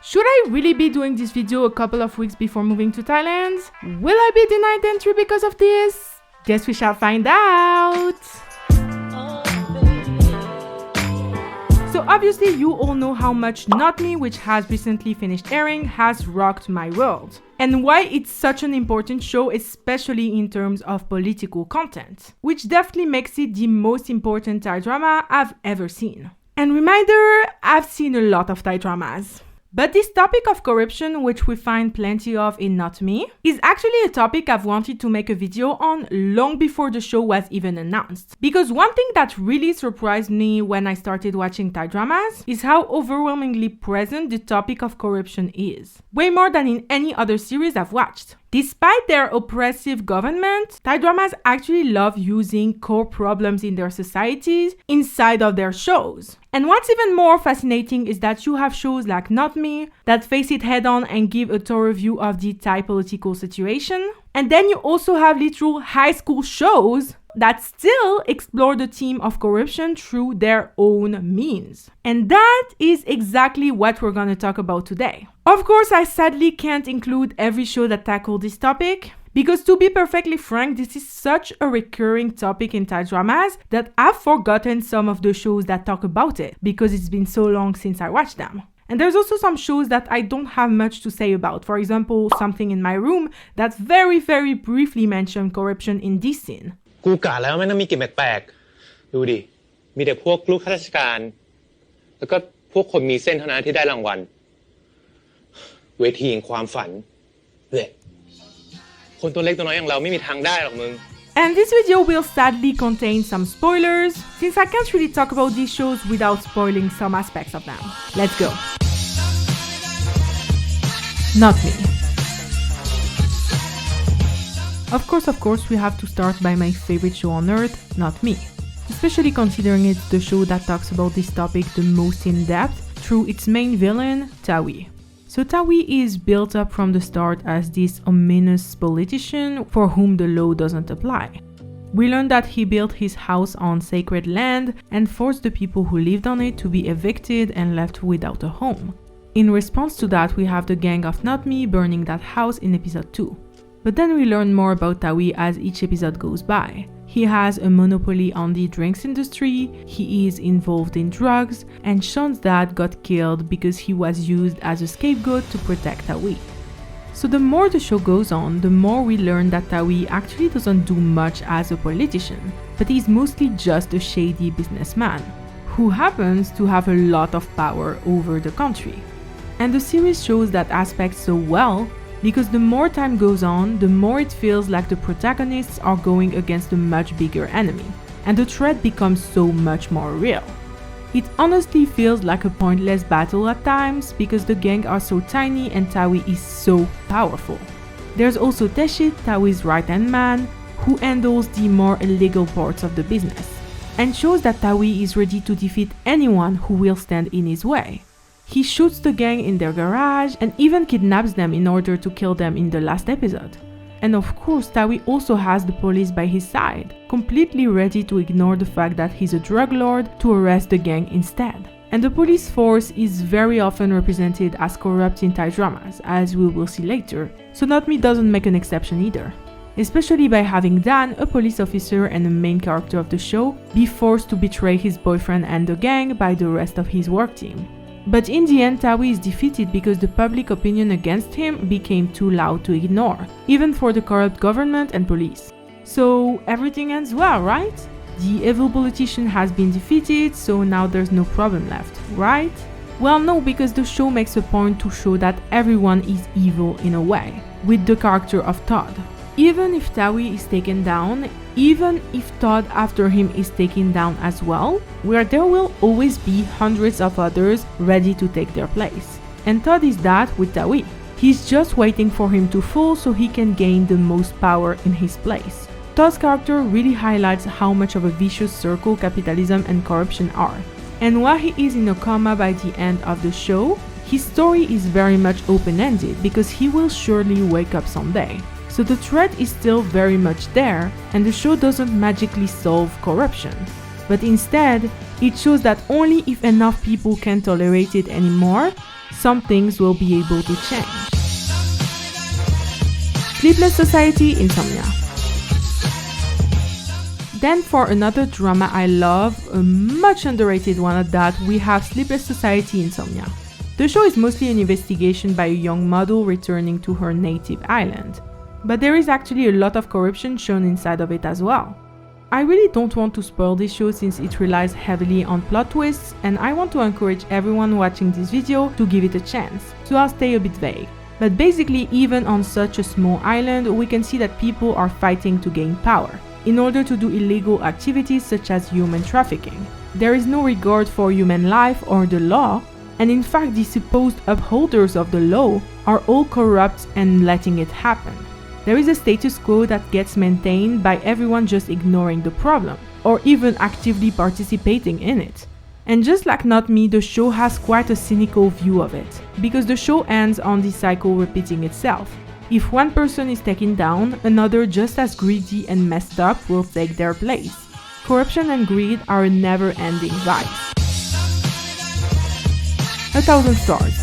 Should I really be doing this video a couple of weeks before moving to Thailand? Will I be denied entry because of this? Guess we shall find out! So obviously you all know how much Not Me, which has recently finished airing, has rocked my world. And why it's such an important show, especially in terms of political content. Which definitely makes it the most important Thai drama I've ever seen. And reminder, I've seen a lot of Thai dramas. But this topic of corruption, which we find plenty of in Not Me, is actually a topic I've wanted to make a video on long before the show was even announced. Because one thing that really surprised me when I started watching Thai dramas is how overwhelmingly present the topic of corruption is. Way more than in any other series I've watched. Despite their oppressive government, Thai dramas actually love using core problems in their societies inside of their shows. And what's even more fascinating is that you have shows like Not Me that face it head on and give a thorough view of the Thai political situation. And then you also have literal high school shows that still explore the theme of corruption through their own means. And that is exactly what we're gonna talk about today. Of course, I sadly can't include every show that tackled this topic, because to be perfectly frank, this is such a recurring topic in Thai dramas that I've forgotten some of the shows that talk about it, because it's been so long since I watched them. And there's also some shows that I don't have much to say about. For example, Something in My Room that very briefly mentioned corruption in this scene. กูกะแล้วไม่ต้องมีกลิ่นแปลกๆดูดิมีแต่พวกลูกข้าราชการแล้วก็พวกคนมีเส้นเท่านั้นที่ได้รางวัลเวทีแห่งความฝันเนี่ยคนตัวเล็กตัวน้อยอย่างเราไม่มีทางได้หรอกมึง And this video will sadly contain some spoilers, since I can't really talk about these shows without spoiling some aspects of them. Let's go. Not Me. Of course, we have to start by my favorite show on earth, Not Me. Especially considering it's the show that talks about this topic the most in depth through its main villain, Tawi. So Tawi is built up from the start as this ominous politician for whom the law doesn't apply. We learn that he built his house on sacred land and forced the people who lived on it to be evicted and left without a home. In response to that, we have the gang of Not Me burning that house in episode 2. But then we learn more about Tawi as each episode goes by. He has a monopoly on the drinks industry, he is involved in drugs, and Sean's dad got killed because he was used as a scapegoat to protect Tawi. So the more the show goes on, the more we learn that Tawi actually doesn't do much as a politician, but he's mostly just a shady businessman, who happens to have a lot of power over the country. And the series shows that aspect so well, because the more time goes on, the more it feels like the protagonists are going against a much bigger enemy, and the threat becomes so much more real. It honestly feels like a pointless battle at times because the gang are so tiny and Tawi is so powerful. There's also Teshit, Tawi's right-hand man, who handles the more illegal parts of the business, and shows that Tawi is ready to defeat anyone who will stand in his way. He shoots the gang in their garage and even kidnaps them in order to kill them in the last episode. And of course, Tawi also has the police by his side, completely ready to ignore the fact that he's a drug lord to arrest the gang instead. And the police force is very often represented as corrupt in Thai dramas, as we will see later, so Not Me doesn't make an exception either. Especially by having Dan, a police officer and a main character of the show, be forced to betray his boyfriend and the gang by the rest of his work team. But in the end, Tawi is defeated because the public opinion against him became too loud to ignore, even for the corrupt government and police. So everything ends well, right? The evil politician has been defeated, so now there's no problem left, right? Well, no, because the show makes a point to show that everyone is evil in a way, with the character of Todd. Even if Tawi is taken down, even if Todd after him is taken down as well, where there will always be hundreds of others ready to take their place. And Todd is that with Tawi. He's just waiting for him to fall so he can gain the most power in his place. Todd's character really highlights how much of a vicious circle capitalism and corruption are. And while he is in a coma by the end of the show, his story is very much open-ended because he will surely wake up someday. So the threat is still very much there, and the show doesn't magically solve corruption, but instead, It shows that only if enough people can tolerate it anymore, some things will be able to change. Sleepless society, insomnia. Then for another drama I love, a much underrated one at that, we have Sleepless Society, Insomnia. The show is mostly an investigation by a young model returning to her native island. But there is actually a lot of corruption shown inside of it as well. I really don't want to spoil this show since it relies heavily on plot twists, and I want to encourage everyone watching this video to give it a chance, so I'll stay a bit vague. But basically, even on such a small island, we can see that people are fighting to gain power, in order to do illegal activities such as human trafficking. There is no regard for human life or the law, and in fact the supposed upholders of the law are all corrupt and letting it happen. There is a status quo that gets maintained by everyone just ignoring the problem, or even actively participating in it. And just like Not Me, the show has quite a cynical view of it, because the show ends on this cycle repeating itself. If one person is taken down, another just as greedy and messed up will take their place. Corruption and greed are a never-ending vice. 1,000 Stars.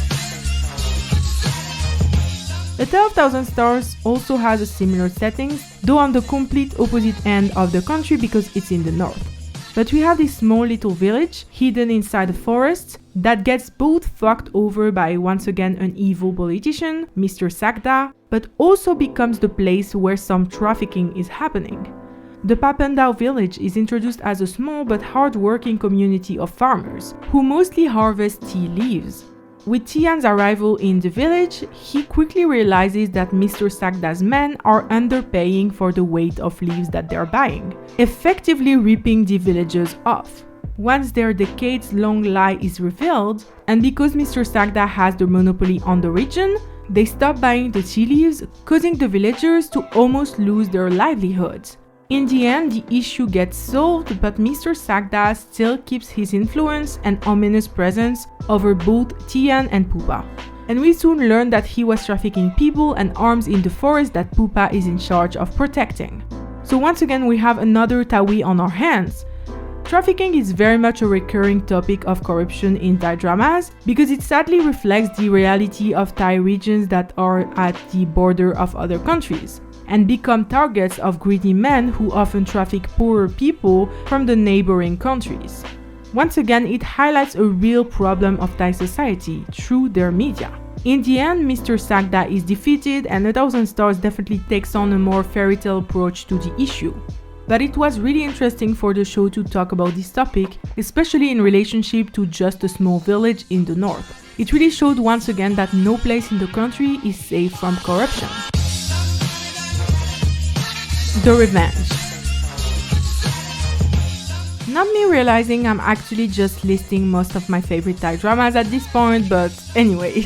A Tale of 1,000 Stars also has a similar settings, though on the complete opposite end of the country because it's in the north. But we have this small little village, hidden inside a forest, that gets both fucked over by once again an evil politician, Mr. Sagda, but also becomes the place where some trafficking is happening. The Papandao village is introduced as a small but hard-working community of farmers, who mostly harvest tea leaves. With Tian's arrival in the village, he quickly realizes that Mr. Sagda's men are underpaying for the weight of leaves that they're buying, effectively ripping the villagers off. Once their decades-long lie is revealed, and because Mr. Sagda has the monopoly on the region, they stop buying the tea leaves, causing the villagers to almost lose their livelihoods. In the end, the issue gets solved, but Mr. Sagda still keeps his influence and ominous presence over both Tian and Pupa. And we soon learn that he was trafficking people and arms in the forest that Pupa is in charge of protecting. So once again, we have another Tawi on our hands. Trafficking is very much a recurring topic of corruption in Thai dramas because it sadly reflects the reality of Thai regions that are at the border of other countries and become targets of greedy men who often traffic poorer people from the neighboring countries. Once again, it highlights a real problem of Thai society through their media. In the end, Mr. Sagda is defeated and 1,000 Stars definitely takes on a more fairy tale approach to the issue. But it was really interesting for the show to talk about this topic, especially in relationship to just a small village in the north. It really showed once again that no place in the country is safe from corruption. The Revenge. Not me realizing I'm actually just listing most of my favorite Thai dramas at this point, but anyway.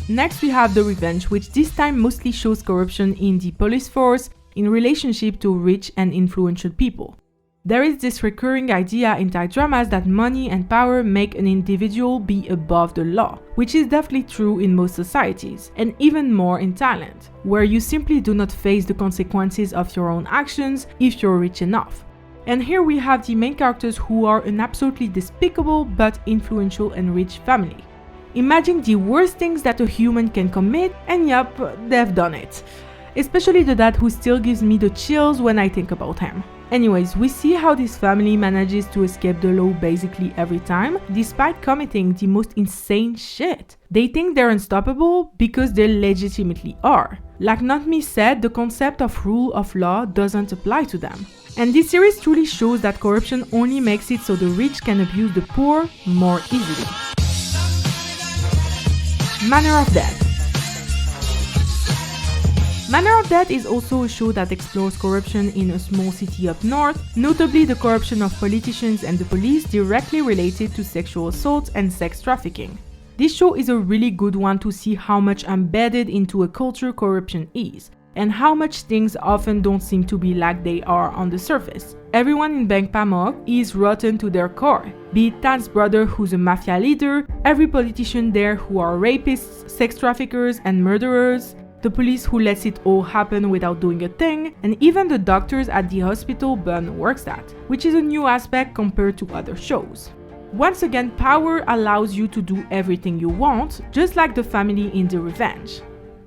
Next we have The Revenge, which this time mostly shows corruption in the police force in relationship to rich and influential people. There is this recurring idea in Thai dramas that money and power make an individual be above the law, which is definitely true in most societies, and even more in Thailand, where you simply do not face the consequences of your own actions if you're rich enough. And here we have the main characters who are an absolutely despicable but influential and rich family. Imagine the worst things that a human can commit, and yup, they've done it. Especially the dad who still gives me the chills when I think about him. Anyways, we see how this family manages to escape the law basically every time, despite committing the most insane shit. They think they're unstoppable because they legitimately are. Like Not Me said, the concept of rule of law doesn't apply to them. And this series truly shows that corruption only makes it so the rich can abuse the poor more easily. Manner of Death. Manner of Death is also a show that explores corruption in a small city up north, notably the corruption of politicians and the police directly related to sexual assault and sex trafficking. This show is a really good one to see how much embedded into a culture corruption is, and how much things often don't seem to be like they are on the surface. Everyone in Bang Pamok is rotten to their core, be it Tan's brother who's a mafia leader, every politician there who are rapists, sex traffickers and murderers, the police who lets it all happen without doing a thing, and even the doctors at the hospital Bun works at, which is a new aspect compared to other shows. Once again, power allows you to do everything you want, just like the family in The Revenge.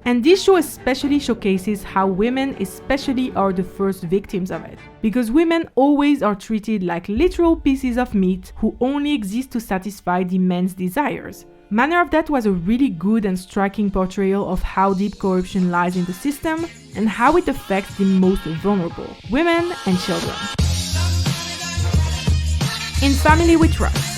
And this show especially showcases how women especially are the first victims of it, because women always are treated like literal pieces of meat who only exist to satisfy the men's desires. Manner of Death was a really good and striking portrayal of how deep corruption lies in the system and how it affects the most vulnerable, women and children. In Family We Trust.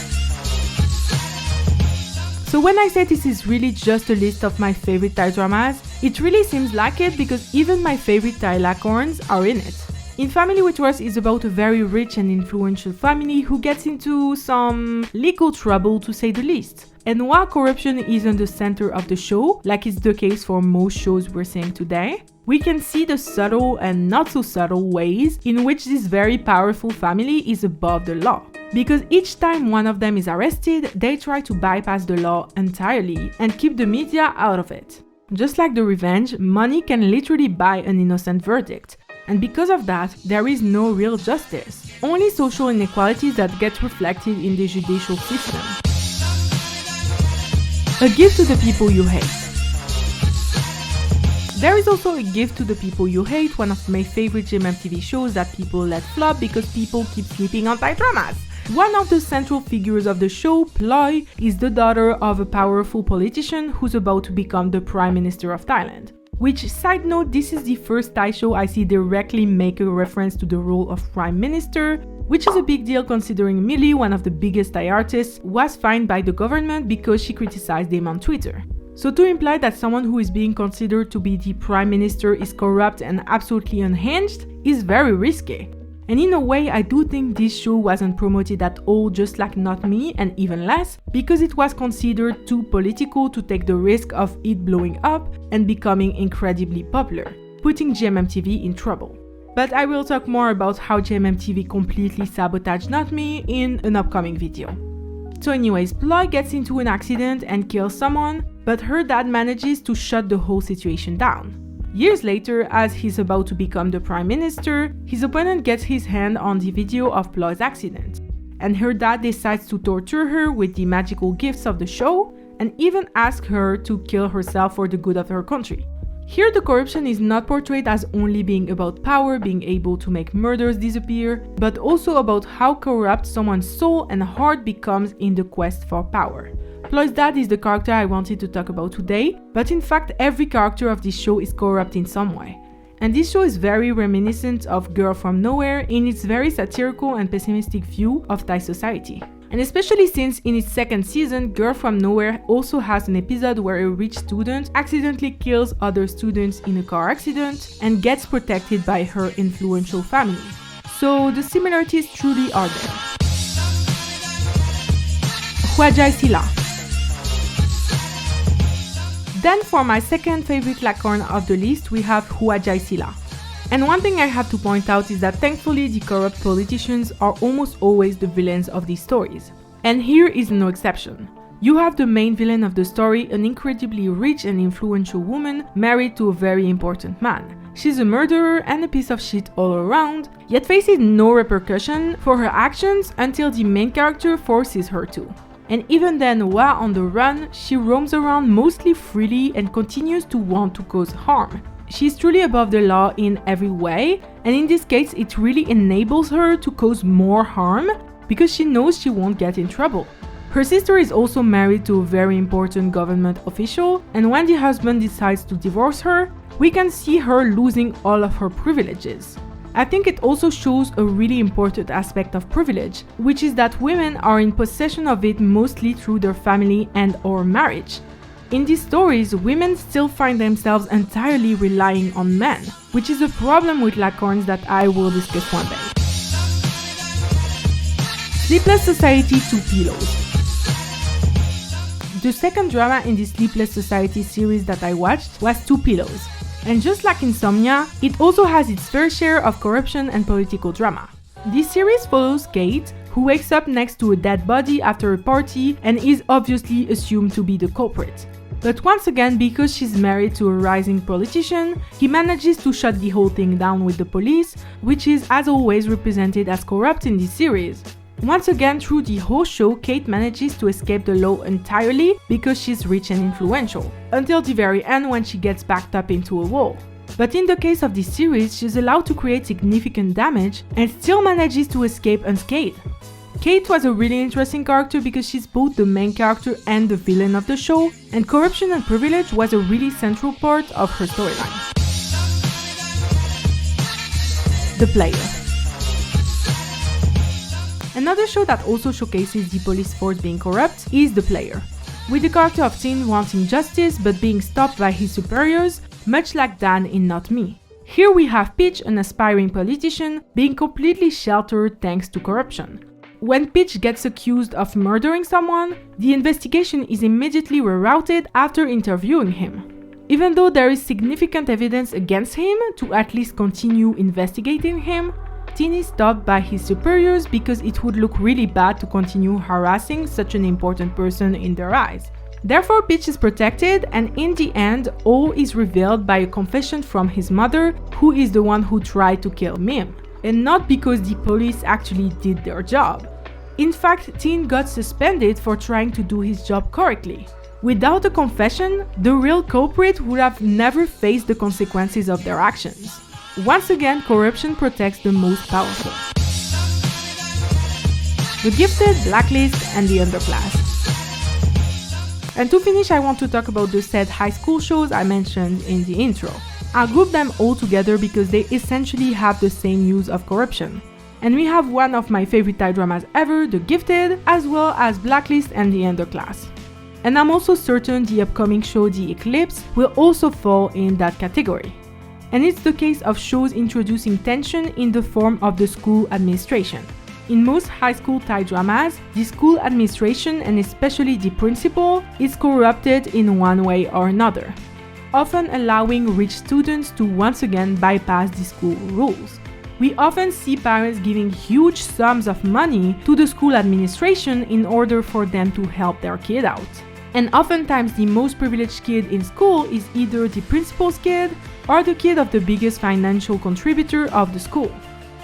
So when I say this is really just a list of my favorite Thai dramas, it really seems like it because even my favorite Thai lacorns are in it. In Family We Trust is about a very rich and influential family who gets into some legal trouble to say the least. And while corruption isn't the center of the show, like it's the case for most shows we're seeing today, we can see the subtle and not so subtle ways in which this very powerful family is above the law. Because each time one of them is arrested, they try to bypass the law entirely and keep the media out of it. Just like The Revenge, money can literally buy an innocent verdict. And because of that, there is no real justice. Only social inequalities that get reflected in the judicial system. A gift to the people you hate. There is also A Gift to the People You Hate, one of my favorite GMMTV shows that people let flop because people keep sleeping on Thai dramas. One of the central figures of the show, Ploy, is the daughter of a powerful politician who's about to become the Prime Minister of Thailand. Which, side note, this is the first Thai show I see directly make a reference to the role of Prime Minister, which is a big deal considering Millie, one of the biggest Thai artists, was fined by the government because she criticized them on Twitter. So to imply that someone who is being considered to be the Prime Minister is corrupt and absolutely unhinged is very risky. And in a way, I do think this show wasn't promoted at all, just like Not Me, and even less, because it was considered too political to take the risk of it blowing up and becoming incredibly popular, putting GMMTV in trouble. But I will talk more about how GMMTV completely sabotaged Not Me in an upcoming video. So anyways, Ploy gets into an accident and kills someone, but her dad manages to shut the whole situation down. Years later, as he's about to become the Prime Minister, his opponent gets his hand on the video of Ploy's accident, and her dad decides to torture her with the magical gifts of the show and even ask her to kill herself for the good of her country. Here the corruption is not portrayed as only being about power, being able to make murders disappear, but also about how corrupt someone's soul and heart becomes in the quest for power. Ploy's dad is the character I wanted to talk about today, but in fact every character of this show is corrupt in some way. And this show is very reminiscent of Girl From Nowhere in its very satirical and pessimistic view of Thai society. And especially since in its second season, Girl From Nowhere also has an episode where a rich student accidentally kills other students in a car accident and gets protected by her influential family. So the similarities truly are there. Huajai Sila. Then for my second favorite lacorn of the list, we have Huajai Sila. And one thing I have to point out is that thankfully the corrupt politicians are almost always the villains of these stories. And here is no exception. You have the main villain of the story, an incredibly rich and influential woman married to a very important man. She's a murderer and a piece of shit all around, yet faces no repercussion for her actions until the main character forces her to. And even then, while on the run, she roams around mostly freely and continues to want to cause harm. She's truly above the law in every way, and in this case it really enables her to cause more harm because she knows she won't get in trouble. Her sister is also married to a very important government official, and when the husband decides to divorce her, we can see her losing all of her privileges. I think it also shows a really important aspect of privilege, which is that women are in possession of it mostly through their family and/or marriage. In these stories, women still find themselves entirely relying on men, which is a problem with lacorns that I will discuss one day. Sleepless Society 2 Pillows. The second drama in the Sleepless Society series that I watched was 2 Pillows. And just like Insomnia, it also has its fair share of corruption and political drama. This series follows Kate, who wakes up next to a dead body after a party and is obviously assumed to be the culprit. But once again, because she's married to a rising politician, he manages to shut the whole thing down with the police, which is as always represented as corrupt in this series. Once again, through the whole show, Kate manages to escape the law entirely because she's rich and influential, until the very end when she gets backed up into a wall. But in the case of this series, she's allowed to create significant damage and still manages to escape unscathed. Kate was a really interesting character because she's both the main character and the villain of the show, and corruption and privilege was a really central part of her storyline. The Player. Another show that also showcases the police force being corrupt is The Player, with the character of Tin wanting justice but being stopped by his superiors, much like Dan in Not Me. Here we have Peach, an aspiring politician, being completely sheltered thanks to corruption. When Peach gets accused of murdering someone, the investigation is immediately rerouted after interviewing him. Even though there is significant evidence against him to at least continue investigating him, Tin is stopped by his superiors because it would look really bad to continue harassing such an important person in their eyes. Therefore, Peach is protected, and in the end, all is revealed by a confession from his mother, who is the one who tried to kill Mim, and not because the police actually did their job. In fact, Tin got suspended for trying to do his job correctly. Without a confession, the real culprit would have never faced the consequences of their actions. Once again, corruption protects the most powerful. The Gifted, Blacklist, and the Underclass. And to finish, I want to talk about the said high school shows I mentioned in the intro. I'll group them all together because they essentially have the same use of corruption. And we have one of my favorite Thai dramas ever, The Gifted, as well as Blacklist and the Underclass. And I'm also certain the upcoming show The Eclipse will also fall in that category. And it's the case of shows introducing tension in the form of the school administration. In most high school Thai dramas, the school administration and especially the principal is corrupted in one way or another, often allowing rich students to once again bypass the school rules. We often see parents giving huge sums of money to the school administration in order for them to help their kid out. And oftentimes the most privileged kid in school is either the principal's kid or the kid of the biggest financial contributor of the school.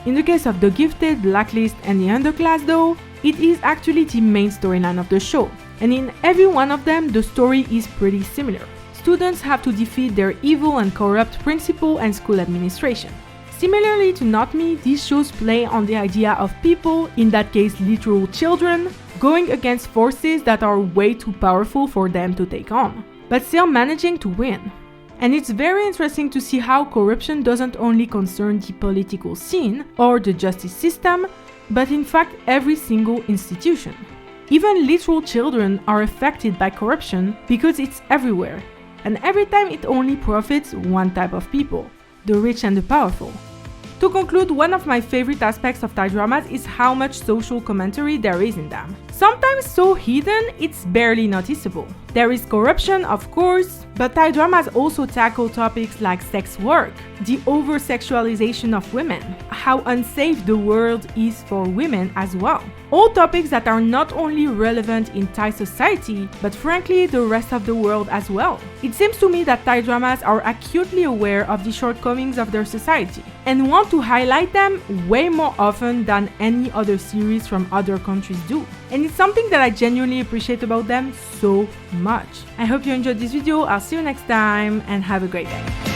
In the case of The Gifted, Blacklist, and the Underclass though, it is actually the main storyline of the show, and in every one of them the story is pretty similar. Students have to defeat their evil and corrupt principal and school administration. Similarly to Not Me, these shows play on the idea of people, in that case literal children, going against forces that are way too powerful for them to take on, but still managing to win. And it's very interesting to see how corruption doesn't only concern the political scene or the justice system, but in fact every single institution. Even literal children are affected by corruption because it's everywhere, and every time it only profits one type of people, the rich and the powerful. To conclude, one of my favorite aspects of Thai dramas is how much social commentary there is in them. Sometimes so hidden, it's barely noticeable. There is corruption, of course, but Thai dramas also tackle topics like sex work, the over-sexualization of women, how unsafe the world is for women as well. All topics that are not only relevant in Thai society, but frankly the rest of the world as well. It seems to me that Thai dramas are acutely aware of the shortcomings of their society and want to highlight them way more often than any other series from other countries do. And it's something that I genuinely appreciate about them so much. I hope you enjoyed this video. I'll see you next time and have a great day.